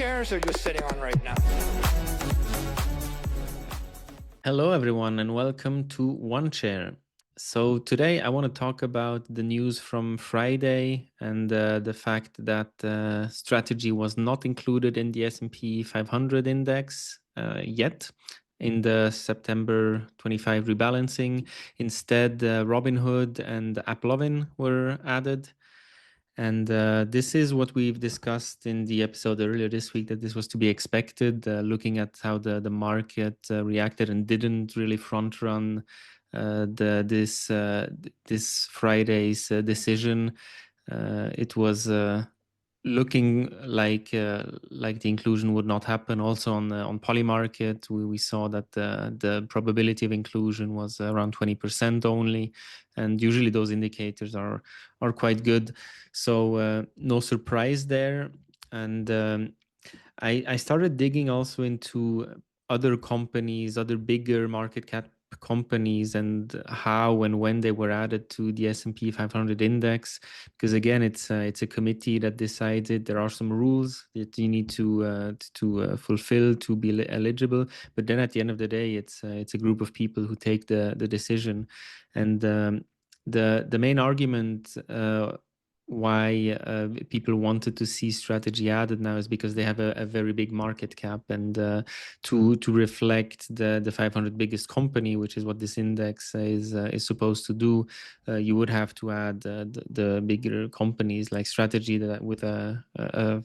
chairs are just sitting on right now. Hello, everyone, and welcome to One Chair. So today I want to talk about the news from Friday and the fact that strategy was not included in the S&P 500 index yet in the September 25 rebalancing. Instead, Robinhood and AppLovin were added. And this is what we've discussed in the episode earlier this week, that this was to be expected, looking at how the market reacted and didn't really front run this Friday's decision. It was looking like the inclusion would not happen. Also on Polymarket, we saw that the probability of inclusion was around 20% only, and usually those indicators are quite good. So no surprise there. And I started digging also into other companies, other bigger market cap companies, and how and when they were added to the S&P 500 index. Because again, it's a committee that decided. There are some rules that you need to fulfill to be eligible. But then at the end of the day, it's a group of people who take the decision. And the main argument why people wanted to see strategy added now is because they have a very big market cap, and to reflect the 500 biggest company, which is what this index is supposed to do, you would have to add the bigger companies like strategy that with a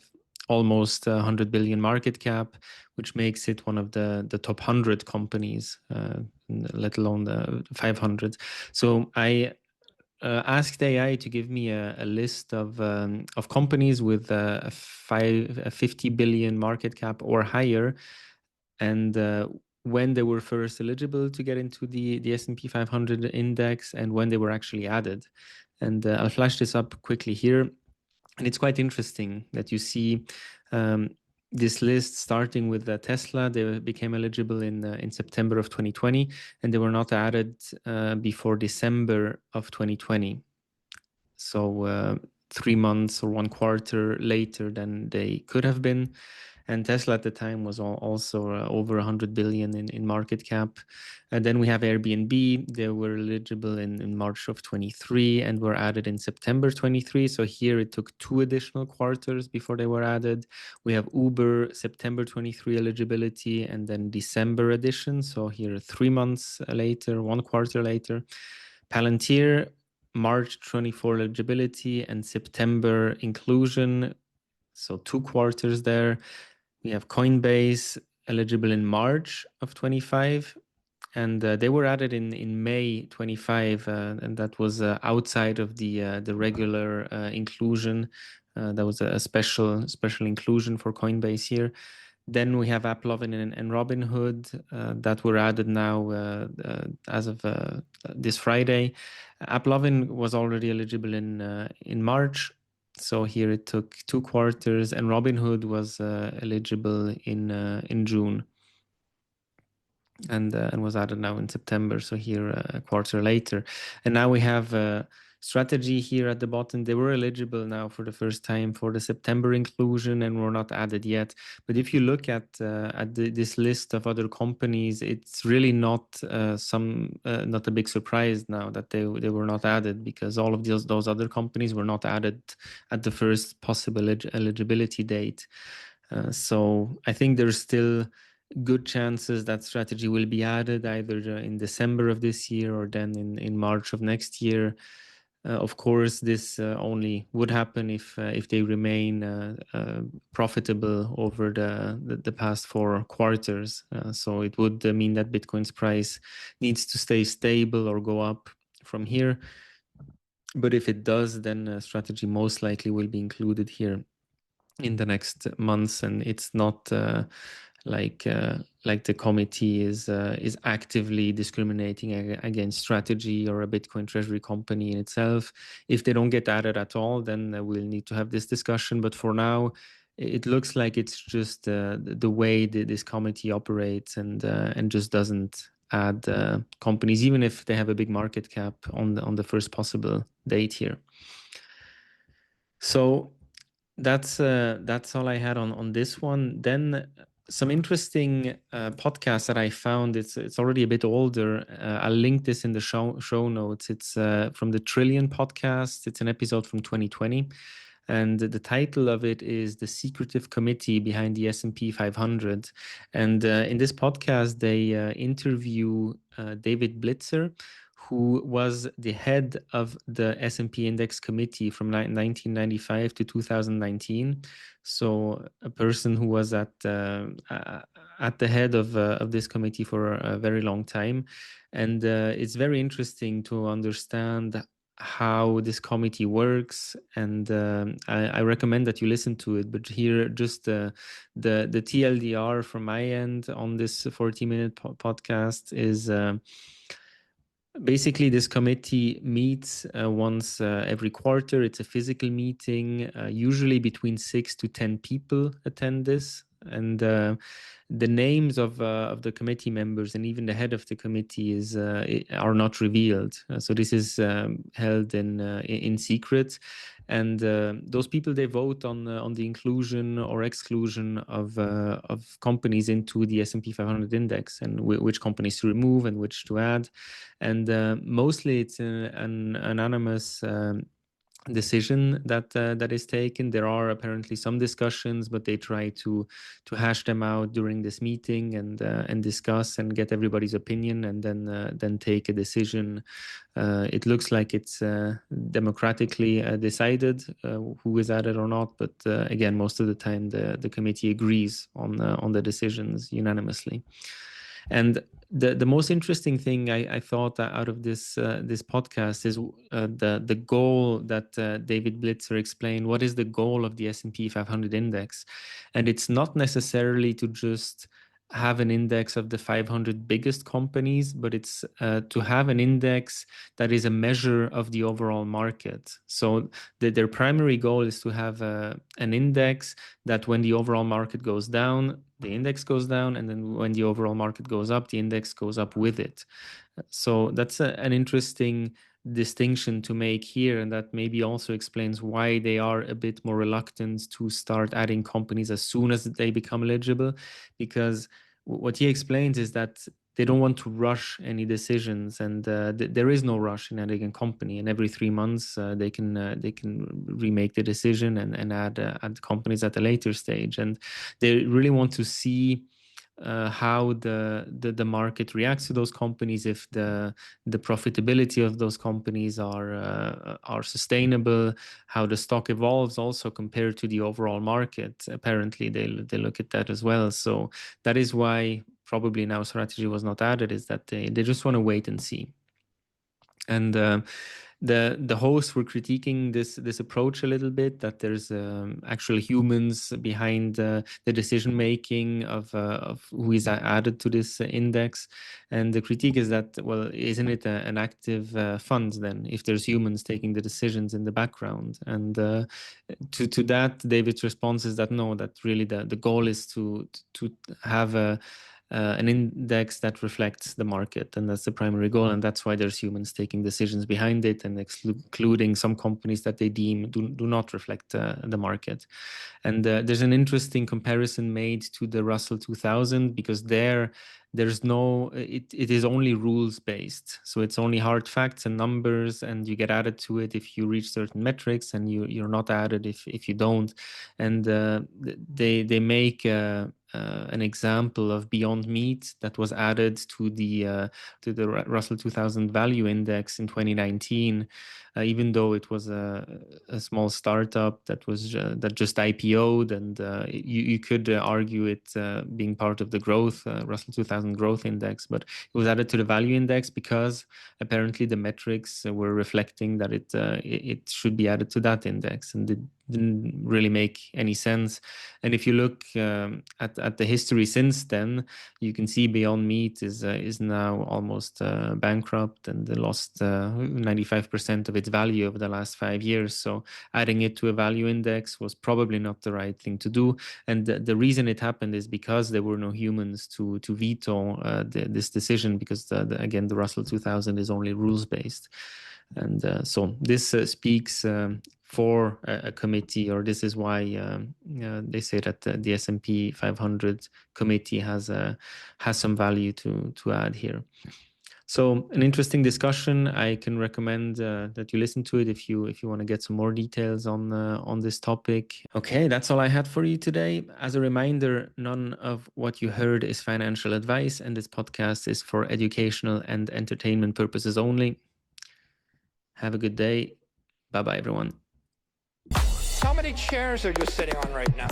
almost 100 billion market cap, which makes it one of the top 100 companies, let alone the 500. So I asked AI to give me a list of companies with a 50 billion market cap or higher, and when they were first eligible to get into the S&P 500 index, and when they were actually added. And I'll flash this up quickly here. And it's quite interesting that you see this list starting with Tesla. They became eligible in September of 2020, and they were not added before December of 2020. So 3 months or 1 quarter later than they could have been. And Tesla at the time was also over 100 billion in market cap. And then we have Airbnb. They were eligible in March of 23 and were added in September 23. So here it took 2 additional quarters before they were added. We have Uber, September 23 eligibility, and then December addition. So here 3 months later, 1 quarter later. Palantir, March 24 eligibility and September inclusion. So 2 quarters there. We have Coinbase eligible in March of 25, and they were added in May 25, and that was outside of the regular inclusion. That was a special inclusion for Coinbase here. Then we have AppLovin and Robinhood that were added now as of this Friday. AppLovin was already eligible in March. So here it took 2 quarters, and Robinhood was eligible in June, and was added now in September. So here a quarter later, and now we have strategy here at the bottom. They were eligible now for the first time for the September inclusion and were not added yet. But if you look at this list of other companies, it's really not not a big surprise now that they were not added, because all of those other companies were not added at the first possible eligibility date. So I think there's still good chances that strategy will be added either in December of this year or then in March of next year. Of course, this only would happen if they remain profitable over the past 4 quarters. So it would mean that Bitcoin's price needs to stay stable or go up from here. But if it does, then strategy most likely will be included here in the next months, and it's not like the committee is actively discriminating against strategy or a Bitcoin treasury company in itself. If they don't get added at all, then we'll need to have this discussion. But for now, it looks like it's just the way this committee operates, and just doesn't add companies, even if they have a big market cap on the first possible date here. So That's all I had on this one. Then some interesting podcasts that I found. It's already a bit older. I'll link this in the show notes. It's from the Trillion podcast. It's an episode from 2020, and the title of it is "The Secretive Committee Behind the S&P 500." And in this podcast, they interview David Blitzer, who was the head of the S&P Index Committee from 1995 to 2019. So a person who was at the head of this committee for a very long time. And it's very interesting to understand how this committee works, and I recommend that you listen to it. But here, just the TLDR from my end on this 40-minute podcast is basically, this committee meets once every quarter. It's a physical meeting. Usually between 6 to 10 people attend this. And the names of the committee members and even the head of the committee are not revealed. So this is held in secret. And those people, they vote on the inclusion or exclusion of companies into the S&P 500 index, and which companies to remove and which to add. And mostly it's an anonymous decision that is taken. There are apparently some discussions, but they try to hash them out during this meeting and discuss and get everybody's opinion, and then take a decision. It looks like it's democratically decided who is added or not, but again, most of the time the committee agrees on the decisions unanimously. And the most interesting thing I thought out of this podcast is the goal that David Blitzer explained. What is the goal of the S&P 500 index? And it's not necessarily to just have an index of the 500 biggest companies, but it's to have an index that is a measure of the overall market. So their primary goal is to have an index that when the overall market goes down, the index goes down, and then when the overall market goes up, the index goes up with it. So that's an interesting distinction to make here, and that maybe also explains why they are a bit more reluctant to start adding companies as soon as they become eligible, because what he explains is that they don't want to rush any decisions, and there is no rush in adding a company. And every 3 months, they can remake the decision and add companies at a later stage. And they really want to see how the market reacts to those companies, if the profitability of those companies are sustainable, how the stock evolves also compared to the overall market. Apparently, they look at that as well. So that is why probably now strategy was not added, is that they just want to wait and see. And the hosts were critiquing this approach a little bit, that there's actual humans behind the decision making of who is added to this index. And the critique is that, well, isn't it an active fund then, if there's humans taking the decisions in the background? And to that, David's response is that no, that really the goal is to have an index that reflects the market, and that's the primary goal, and that's why there's humans taking decisions behind it, and excluding some companies that they deem do not reflect the market. And there's an interesting comparison made to the Russell 2000, because there's no, it is only rules based. So it's only hard facts and numbers, and you get added to it if you reach certain metrics, and you're not added if you don't. And they make an example of Beyond Meat that was added to the Russell 2000 Value Index in 2019, even though it was a small startup that was that just IPO'd, and you could argue it being part of the growth Russell 2000 Growth Index, but it was added to the Value Index because apparently the metrics were reflecting that it should be added to that index, and it didn't really make any sense. And if you look at the history since then, you can see Beyond Meat is now almost bankrupt, and lost 95% of its value over the last 5 years. So adding it to a value index was probably not the right thing to do. And the reason it happened is because there were no humans to veto this decision, because again, the Russell 2000 is only rules based. And so this speaks for a committee, or this is why they say that the S&P 500 committee has some value to add here. So an interesting discussion. I can recommend that you listen to it if you want to get some more details on this topic. Okay, that's all I had for you today. As a reminder, none of what you heard is financial advice, and this podcast is for educational and entertainment purposes only. Have a good day. Bye-bye, everyone. How many chairs are you sitting on right now?